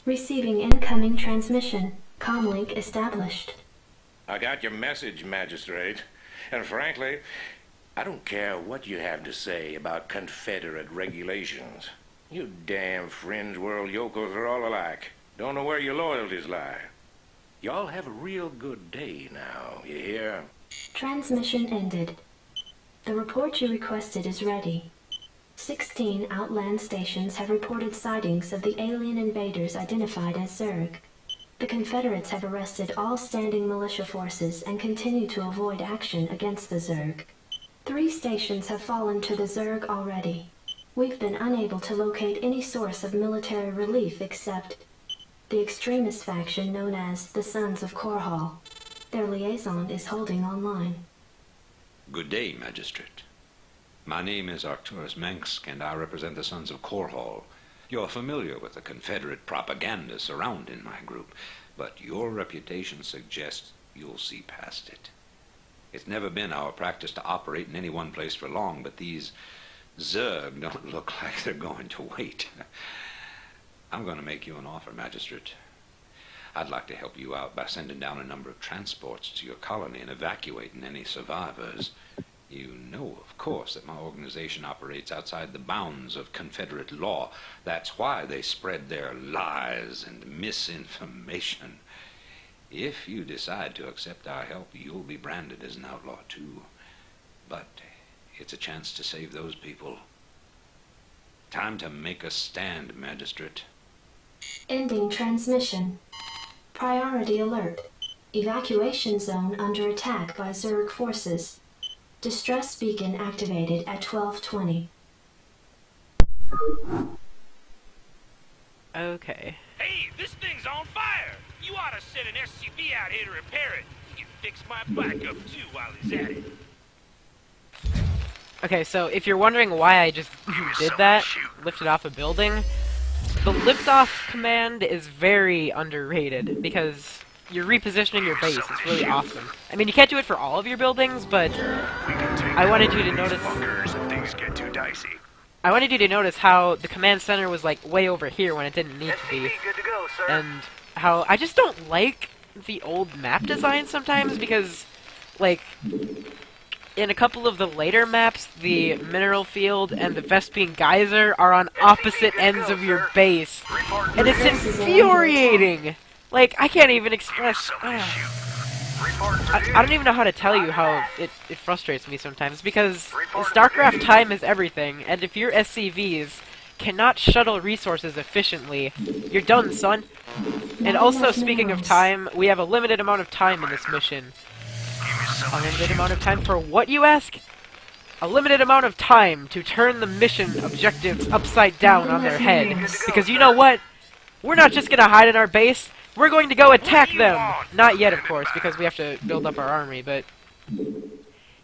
Receiving incoming transmission. Comlink established. I got your message, Magistrate. And frankly, I don't care what you have to say about Confederate regulations. You damn fringe world yokels are all alike. Don't know where your loyalties lie. Y'all have a real good day now, you hear? Transmission ended. The report you requested is ready. 16 outland stations have reported sightings of the alien invaders identified as Zerg. The Confederates have arrested all standing militia forces and continue to avoid action against the Zerg. 3 stations have fallen to the Zerg already. We've been unable to locate any source of military relief except the extremist faction known as the Sons of Korhal. Their liaison is holding online. Good day, Magistrate. My name is Arcturus Mansk, and I represent the Sons of Korhal. You're familiar with the Confederate propaganda surrounding my group, but your reputation suggests you'll see past it. It's never been our practice to operate in any one place for long, but these Zerg don't look like they're going to wait. I'm going to make you an offer, Magistrate. I'd like to help you out by sending down a number of transports to your colony and evacuating any survivors. You know, of course, that my organization operates outside the bounds of Confederate law. That's why they spread their lies and misinformation. If you decide to accept our help, you'll be branded as an outlaw, too. But it's a chance to save those people. Time to make a stand, Magistrate. Ending transmission. Priority alert. Evacuation zone under attack by Zerg forces. Distress beacon activated at 12:20. Okay. Hey, this thing's on fire! You ought to send an SCV out here to repair it. You can fix my bike up too while he's at it. Okay, so if you're wondering why I just did that, lifted off a building, the liftoff command is very underrated because you're repositioning your base. It's really awesome. I mean, you can't do it for all of your buildings, but I wanted you to notice. Things get too dicey. I wanted you to notice how the command center was like way over here when it didn't need to be, Good to go, sir. and how I just don't like the old map design sometimes because, like, in a couple of the later maps, the mineral field and the Vespian geyser are on opposite ends of your base, and it's infuriating. Like, I can't even express. I don't even know how to tell you how it frustrates me sometimes, because Starcraft time is everything, and if your SCVs cannot shuttle resources efficiently, you're done, son. And also, speaking of time, we have a limited amount of time in this mission. A limited amount of time for what, you ask? A limited amount of time to turn the mission objectives upside down on their head. Because you know what? We're not just gonna hide in our base. We're going to go attack them! Not yet, of course, because we have to build up our army, but...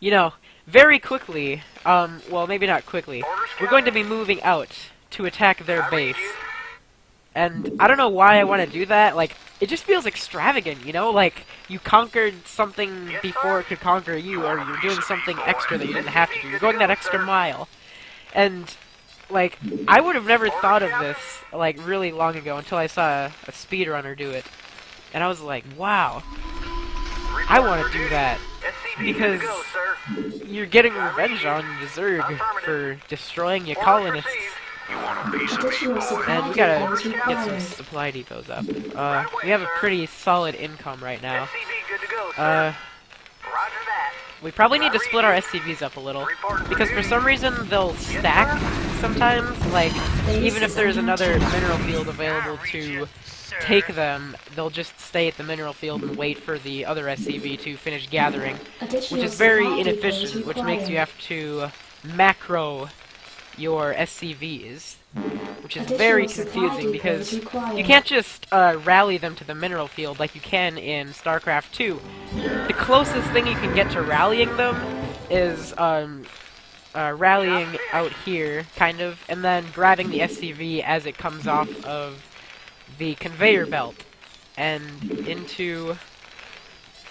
You know, very quickly, well, maybe not quickly, we're going to be moving out to attack their base. And I don't know why I want to do that, like, it just feels extravagant, you know? Like, you conquered something before it could conquer you, or you're doing something extra that you didn't have to do. You're going that extra mile. And, like, I would have never thought of this, like, really long ago until I saw a speedrunner do it. And I was like, wow, I want to do that. Because you're getting revenge on the Zerg for destroying your colonists. And we gotta get some supply depots up. We have a pretty solid income right now. We probably need to split our SCVs up a little, because for some reason they'll stack sometimes, like, even if there's another mineral field available to take them, they'll just stay at the mineral field and wait for the other SCV to finish gathering, which is very inefficient, which makes you have to macro your SCVs, which is very confusing because you can't just rally them to the mineral field like you can in Starcraft 2. The closest thing you can get to rallying them is rallying out here, kind of, and then grabbing the SCV as it comes off of the conveyor belt and into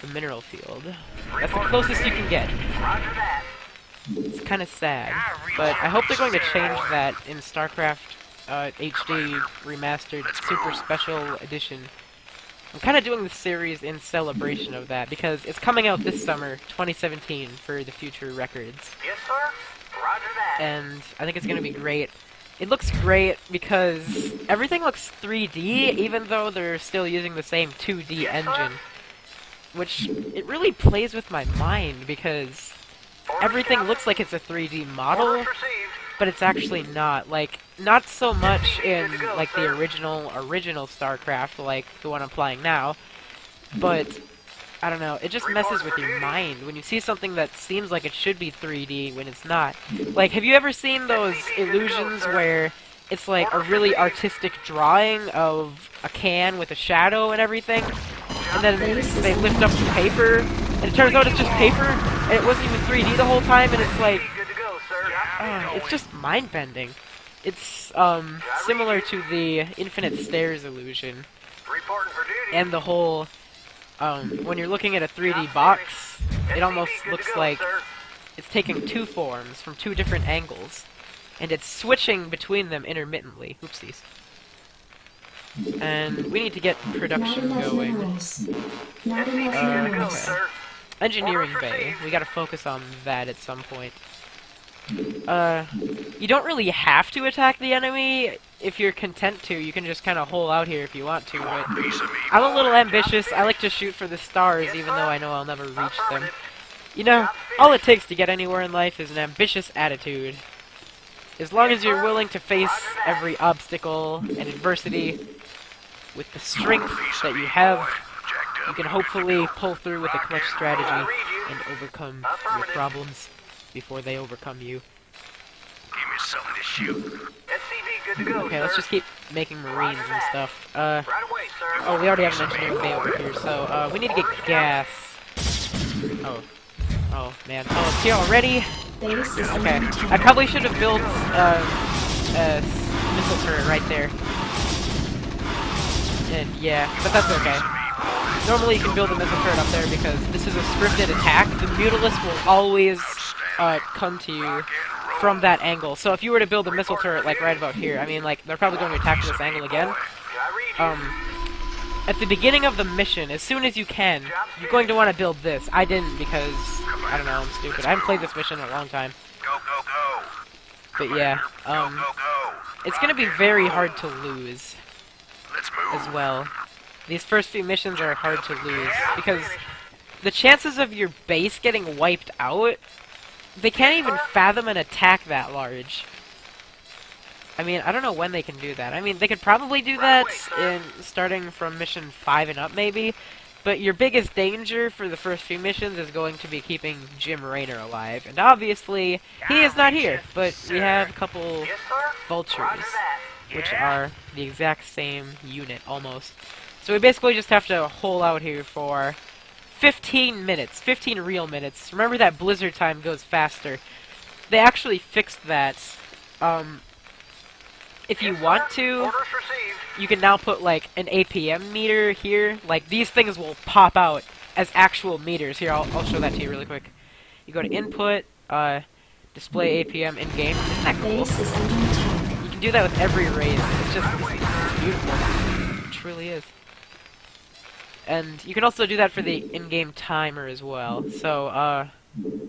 the mineral field. That's the closest you can get. It's kind of sad, but I hope they're going to change that in StarCraft HD Remastered Super Special Edition. I'm kind of doing this series in celebration of that, because it's coming out this summer, 2017, for the Future Records. Yes, sir. Roger that. And I think it's going to be great. It looks great because everything looks 3D, even though they're still using the same 2D engine. Which, it really plays with my mind, because everything looks like it's a 3D model, but it's actually not. Like, not so much in, like, the original Starcraft, like the one I'm playing now, but, I don't know, it just messes with your mind when you see something that seems like it should be 3D when it's not. Like, have you ever seen those illusions where it's like a really artistic drawing of a can with a shadow and everything, and then they lift up the paper, and it turns out it's just paper, and it wasn't even 3D the whole time, and it's like, it's just mind-bending. It's, similar to the Infinite Stairs illusion, and the whole, when you're looking at a 3D box, it almost looks like it's taking two forms from two different angles, and it's switching between them intermittently. Oopsies. And we need to get production going. Okay. Engineering bay. We gotta focus on that at some point. You don't really have to attack the enemy. If you're content to, you can just kind of hole out here if you want to, but I'm a little ambitious. I like to shoot for the stars, even though I know I'll never reach them. You know, all it takes to get anywhere in life is an ambitious attitude. As long as you're willing to face every obstacle and adversity with the strength that you have, you can hopefully pull through with a clutch strategy and overcome your problems before they overcome you. Give me something to shoot. SCV good to go, Okay, let's just keep making marines and stuff. Right away, sir. Oh, we already have an engineering bay over here, so, we need to get gas. Oh. Oh, man. Oh, it's here already? Okay. I probably should have built, a missile turret right there. And, yeah, but that's okay. Normally you can build a missile turret up there because this is a scripted attack. The Mutalisk will always, come to you from that angle. So if you were to build a missile turret, like, right about here, I mean, like, they're probably going to attack from this angle again. At the beginning of the mission, as soon as you can, you're going to want to build this. I didn't because, I don't know, I'm stupid. I haven't played this mission in a long time. Go, go, go. But yeah, it's going to be very hard to lose Let's move. as well. These first few missions are hard to lose because the chances of your base getting wiped out, they can't even fathom an attack that large. I mean, I don't know when they can do that. I mean, they could probably do that in starting from mission 5 and up, maybe. But your biggest danger for the first few missions is going to be keeping Jim Raynor alive. And obviously, he is not here. But we have a couple vultures, which are the exact same unit, almost. So we basically just have to hole out here for 15 minutes. 15 real minutes. Remember that blizzard time goes faster. They actually fixed that. If you want to, you can now put, like, an APM meter here. Like, these things will pop out as actual meters. Here, I'll show that to you really quick. You go to Input, Display APM in-game. Isn't that cool? You can do that with every raise. It's just it's beautiful. It truly is. And you can also do that for the in-game timer as well. So,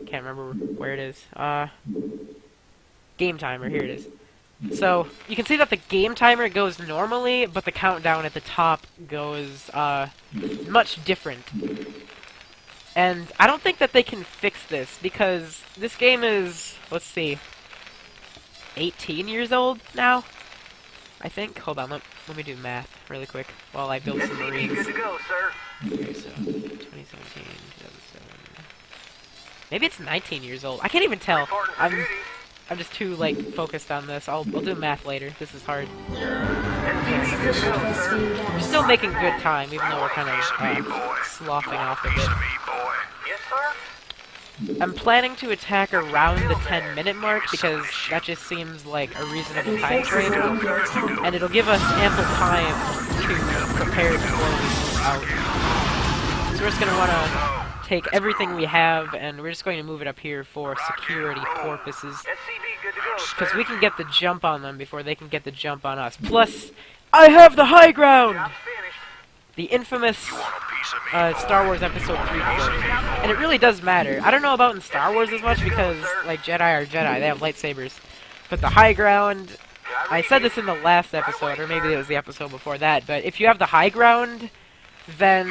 can't remember where it is. Game timer, here it is. So, you can see that the game timer goes normally, but the countdown at the top goes, much different. And I don't think that they can fix this, because this game is, let's see, 18 years old now? I think. Hold on, let me do math really quick while I build some marines. Good to go, sir. Okay, so, 2017, 2007... Maybe it's 19 years old. I can't even tell. I'm just too, like, focused on this. I'll do math later. This is hard. We're still making good time, even though we're kind of sloughing off a bit. Yes, sir. I'm planning to attack around the 10-minute mark, because that just seems like a reasonable time frame. And it'll give us ample time to prepare before we move out. So we're just going to want to take everything we have, and we're just going to move it up here for security purposes. SCV good to go, Because we can get the jump on them before they can get the jump on us. Plus, I have the high ground! The infamous Star Wars Episode 3 quote. And it really does matter. I don't know about in Star Wars as much because, like, Jedi are Jedi. They have lightsabers. But the high ground... I said this in the last episode, or maybe it was the episode before that, but if you have the high ground, then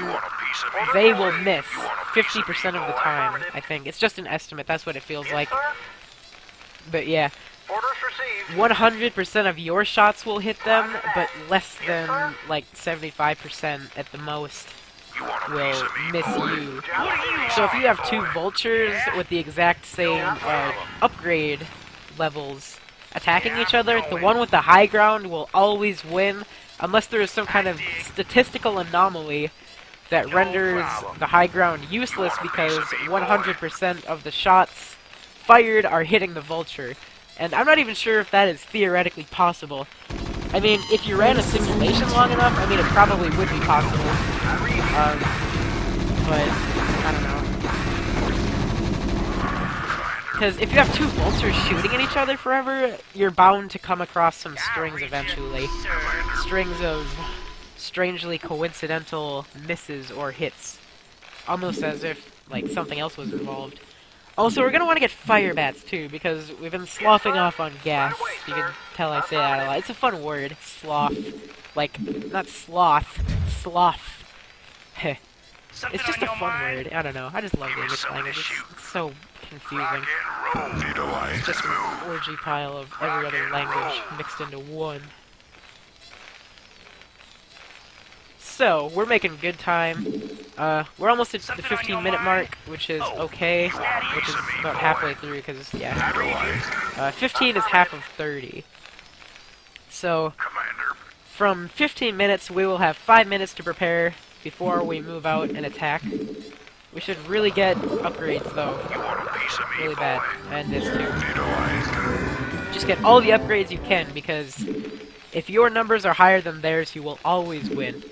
they will miss 50% of the time, I think. It's just an estimate. That's what it feels like. But yeah. 100% of your shots will hit them, but less than, like, 75% at the most will miss you. So if you have two vultures with the exact same upgrade levels attacking each other, the one with the high ground will always win, unless there is some kind of statistical anomaly that renders the high ground useless because 100% of the shots fired are hitting the vulture. And I'm not even sure if that is theoretically possible. I mean, if you ran a simulation long enough, I mean, it probably would be possible. But, I don't know. Because if you have two vultures shooting at each other forever, you're bound to come across some strings eventually. Strings of strangely coincidental misses or hits. Almost as if, like, something else was involved. Also, we're gonna want to get fire bats, too, because we've been sloughing off on gas. You can tell I say that a lot. It's a fun word, sloth. Like, not sloth, sloth. Heh. It's just a fun word. I don't know. I just love the English language. It's so confusing. It's just an orgy pile of every other language mixed into one. So, we're making good time. We're almost at the 15-minute mark, which is okay, which is about halfway through, because, yeah, 15 is half of 30. So, from 15 minutes, we will have 5 minutes to prepare before we move out and attack. We should really get upgrades, though. Really bad. And this, too. Just get all the upgrades you can, because if your numbers are higher than theirs, you will always win.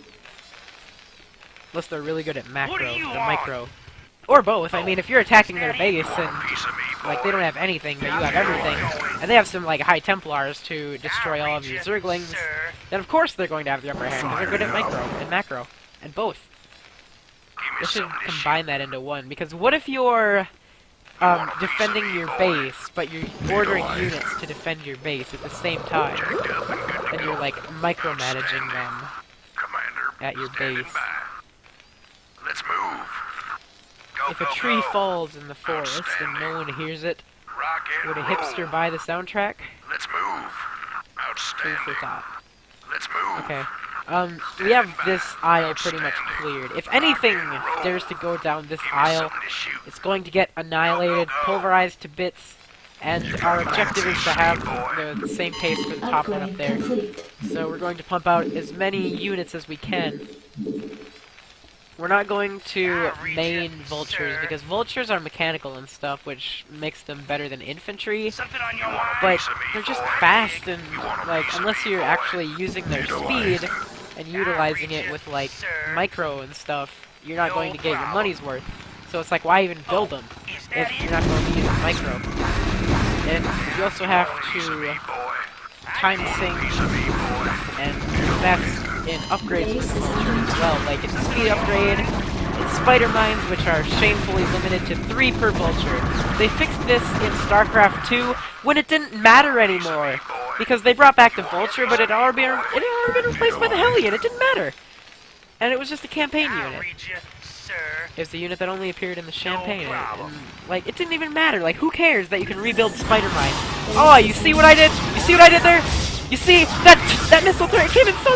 Unless they're really good at macro, or micro. Or both. I mean, if you're attacking their base and, like, they don't have anything, but you have everything, and they have some, like, high Templars to destroy all of your Zerglings, then of course they're going to have the upper hand, because they're good at micro and macro. And both. They should combine that into one, because what if you're defending your base, but you're ordering units to defend your base at the same time, and you're, like, micromanaging them at your base? Let's move. If a tree falls in the forest and no one hears it, would a hipster buy the soundtrack? Let's move. True for thought. Let's move. Okay. We have this aisle pretty much cleared. If anything dares to go down this aisle, it's going to get annihilated, pulverized to bits, and our objective is to have the same pace for the top one up there. So we're going to pump out as many units as we can. We're not going to main vultures, because vultures are mechanical and stuff, which makes them better than infantry, but they're just fast and, like, unless you're actually using their speed and utilizing it with, like, micro and stuff, you're not going to get your money's worth. So it's like, why even build them if you're not going to use micro? And you also have to time sync and invest in upgrades for the vulture as well, like it's speed upgrade, it's spider mines, which are shamefully limited to 3 per vulture. They fixed this in Starcraft 2 when it didn't matter anymore, because they brought back the vulture, but it had already been replaced by the Hellion. It didn't matter, and it was just a campaign unit. It was the unit that only appeared in the campaign, and, like, it didn't even matter. Like, who cares that you can rebuild spider mines? Oh, you see what I did? You see what I did there? You see, that missile turret came in so...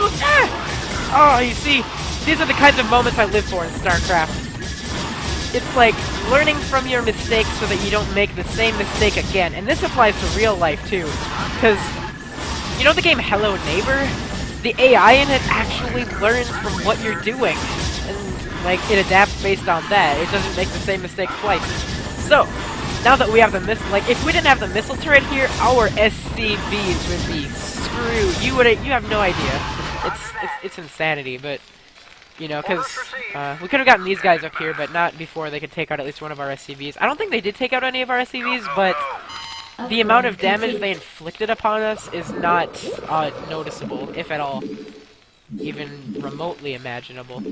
Oh, you see, these are the kinds of moments I live for in StarCraft. It's like learning from your mistakes so that you don't make the same mistake again. And this applies to real life, too. Because, you know the game Hello Neighbor? The AI in it actually learns from what you're doing. And, like, it adapts based on that. It doesn't make the same mistake twice. So, now that we have the missile, like, if we didn't have the missile turret here, our SCVs would be screwed. You have no idea. It's insanity, but, you know, because we could have gotten these guys up here, but not before they could take out at least one of our SCVs. I don't think they did take out any of our SCVs, but the amount of Upgrade damage complete. they inflicted upon us is not noticeable, if at all. Even remotely imaginable.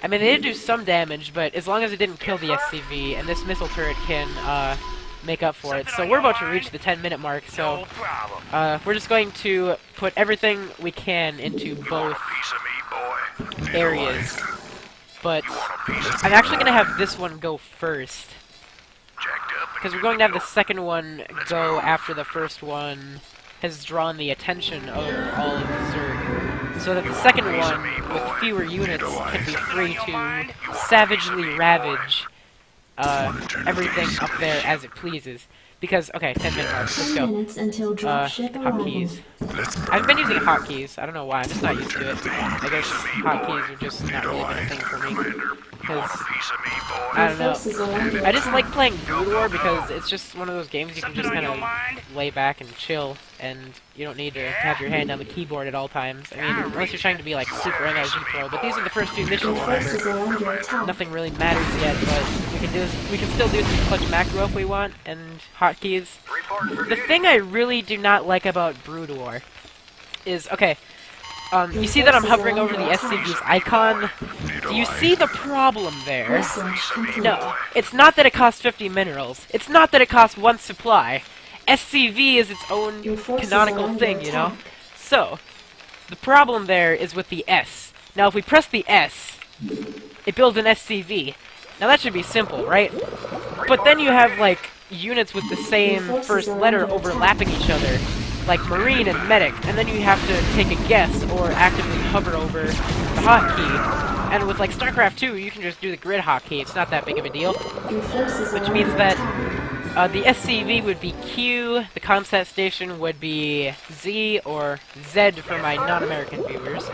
I mean, they did do some damage, but as long as it didn't kill the SCV, and this missile turret can make up for it. So we're about to reach the 10-minute mark, so No problem. we're just going to put everything we can into both Piece of me, boy. areas. But I'm actually going to have this one go first. Jacked up. Because we're going to have the second one go after the first one has drawn the attention of all of the Zerg. So that the second one, with fewer units, can be free to savagely ravage everything up there as it pleases. Because, okay, 10-minute mark, let's 10 go. minutes until dropship arrival. Hotkeys. I've been using hotkeys. I don't know why. I'm just not used to it. I guess hotkeys are just not really been a thing for me. Because, I don't know. Forces are under I just attack. like playing Brood War because it's just one of those games you can just kind of lay back and chill, and you don't need to have your hand on the keyboard at all times. I mean, unless you're trying to be like super MLG pro, but these are the first few missions, Forces remember? are under attack. Nothing really matters yet, but we can still do some clutch macro if we want, and hotkeys. The thing I really do not like about Brood War is, okay, you see that I'm hovering over the SCV's icon? Do you see the problem there? Research complete. No, it's not that it costs 50 minerals. It's not that it costs one supply. SCV is its own Your forces are canonical under thing, you know? attack. So, the problem there is with the S. Now, if we press the S, it builds an SCV. Now, that should be simple, right? But then you have, like, units with the same forces first are letter under overlapping each other, like Marine and Medic, and then you have to take a guess or actively hover over the hotkey. And with, like, Starcraft 2, you can just do the grid hotkey. It's not that big of a deal. Your forces Which are means under that attack. the SCV would be Q, the Comsat station would be Z, or Z for my non-American viewers.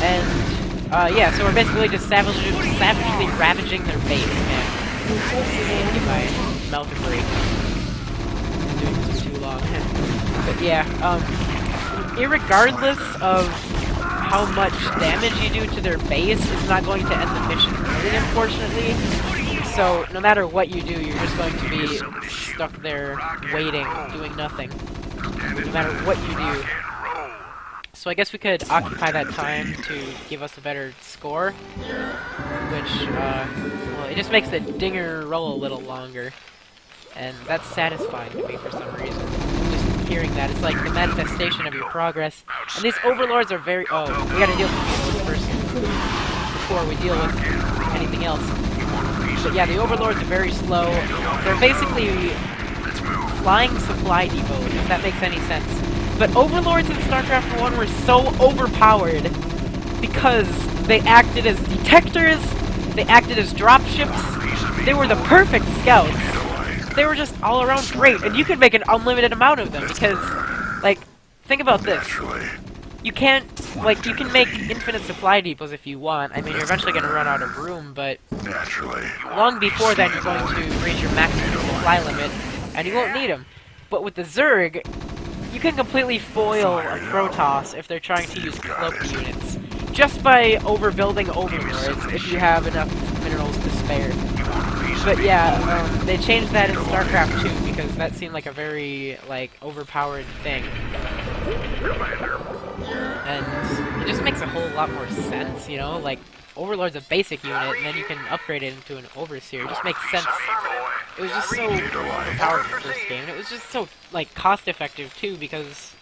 And, yeah, so we're basically just savagely ravaging their base, man. Your forces are Get under my attack. mouth a break. I'm doing this for too long. But yeah, irregardless of how much damage you do to their base, is not going to end the mission early, unfortunately. So, no matter what you do, you're just going to be stuck there, waiting, doing nothing. No matter what you do. So I guess we could occupy that time to give us a better score. Which, well, it just makes the dinger roll a little longer. And that's satisfying to me for some reason. Just hearing that, it's like the manifestation of your progress. And these overlords are very... Oh, we gotta deal with these first before we deal with anything else. But yeah, the overlords are very slow. They're basically flying supply depots, if that makes any sense. But overlords in StarCraft 1 were so overpowered because they acted as detectors, they acted as dropships, they were the perfect scouts. They were just all around great, and you could make an unlimited amount of them because, like, think about this. You can't, like, you can make infinite supply depots if you want. I mean, you're eventually going to run out of room, but long before then you're going to reach your maximum supply limit, and you won't need them. But with the Zerg, you can completely foil a Protoss if they're trying to use cloak units, just by overbuilding overlords if you have enough minerals to spare. But yeah, they changed that in StarCraft 2 because that seemed like a very, like, overpowered thing. And it just makes a whole lot more sense, you know? Like, Overlord's a basic unit, and then you can upgrade it into an Overseer. It just makes sense. It was just so overpowered in the first game, and it was just so, like, cost-effective, too, because...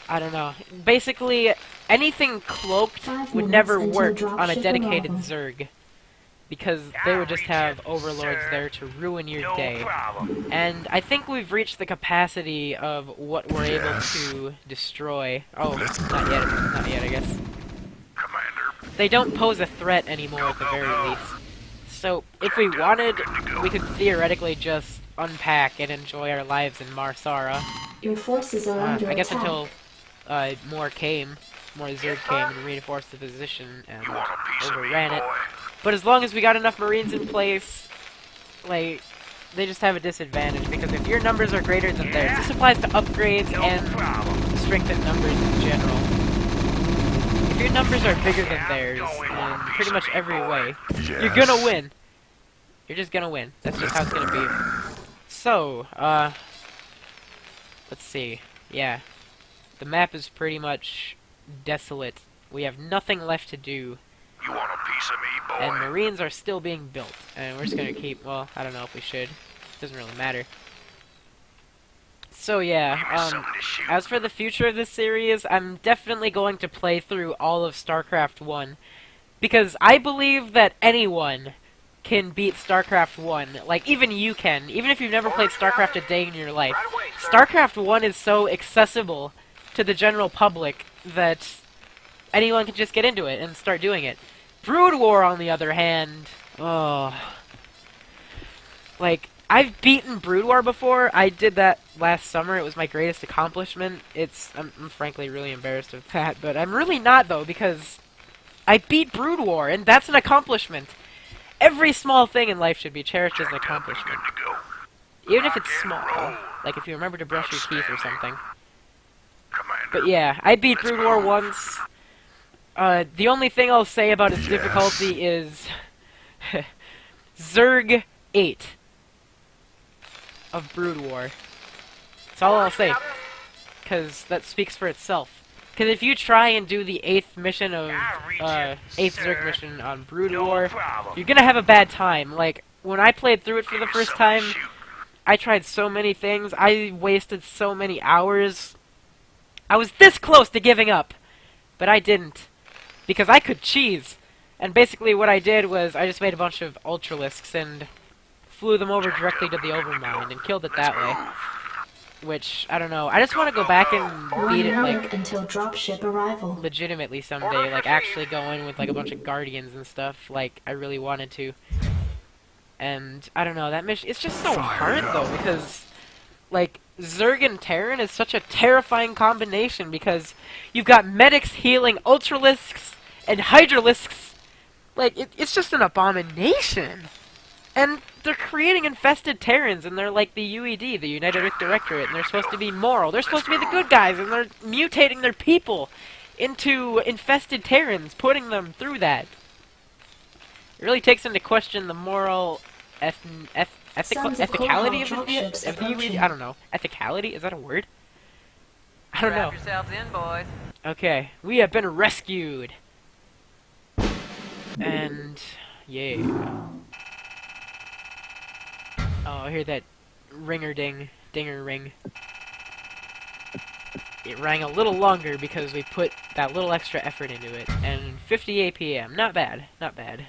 I don't know. Basically, anything cloaked 5 would minutes never until work on a dropship dedicated arrival. Zerg. Because they would just have Overlords there to ruin your day. And I think we've reached the capacity of what we're able to destroy. Oh, not yet, I guess. They don't pose a threat anymore at the very least. So, if we wanted, we could theoretically just unpack and enjoy our lives in Marsara. Your forces are under I guess attack. until more Zerg came and reinforced the position and overran it. But as long as we got enough Marines in place, like, they just have a disadvantage, because if your numbers are greater than theirs, this applies to upgrades and strength in numbers in general. If your numbers are bigger than theirs in pretty much every way, you're gonna win. You're just gonna win. That's just how it's gonna be. So, let's see. Yeah. The map is pretty much desolate. We have nothing left to do. You want a piece of me, boy? And Marines are still being built. And we're just gonna keep, well, I don't know if we should. Doesn't really matter. So yeah, Something to shoot. as for the future of this series, I'm definitely going to play through all of StarCraft 1. Because I believe that anyone can beat StarCraft 1. Like, even you can. Even if you've never played StarCraft a day in your life. Right away, sir. StarCraft 1 is so accessible to the general public that anyone can just get into it and start doing it. Brood War, on the other hand, oh, like, I've beaten Brood War before. I did that last summer. It was my greatest accomplishment. I'm frankly really embarrassed of that, but I'm really not, though, because I beat Brood War, and that's an accomplishment. Every small thing in life should be cherished as an accomplishment. Good to go. Even if it's small. Like if you remember to brush your teeth or something. Commander. But yeah, I beat Brood War once. The only thing I'll say about its difficulty is Zerg 8 of Brood War. That's all I'll say. Because that speaks for itself. Because if you try and do the 8th mission of, 8th Zerg mission on Brood War, you're gonna have a bad time. Like, when I played through it for the first time, I tried so many things, I wasted so many hours. I was this close to giving up, but I didn't. Because I could cheese. And basically what I did was, I just made a bunch of Ultralisks and flew them over directly to the Overmind and killed it that way. Which, I don't know, I just want to go back and beat it, like, until dropship arrival. legitimately someday, like, actually go in with, like, a bunch of Guardians and stuff, like, I really wanted to. And, I don't know, that mission, it's just so hard, though, because, like, Zerg and Terran is such a terrifying combination, because you've got medics healing Ultralisks and Hydralisks. Like, it's just an abomination. And they're creating infested Terrans, and they're like the UED, the United Directorate, and they're supposed to be moral. They're supposed to be the good guys, and they're mutating their people into infested Terrans, putting them through that. It really takes into question the moral ethicality of the UED. I don't know. Ethicality? Is that a word? I don't know. Strap yourselves in, boys. Okay, we have been rescued. And yeah. Oh, I hear that dinger ring. It rang a little longer because we put that little extra effort into it. And 50 APM, not bad, not bad.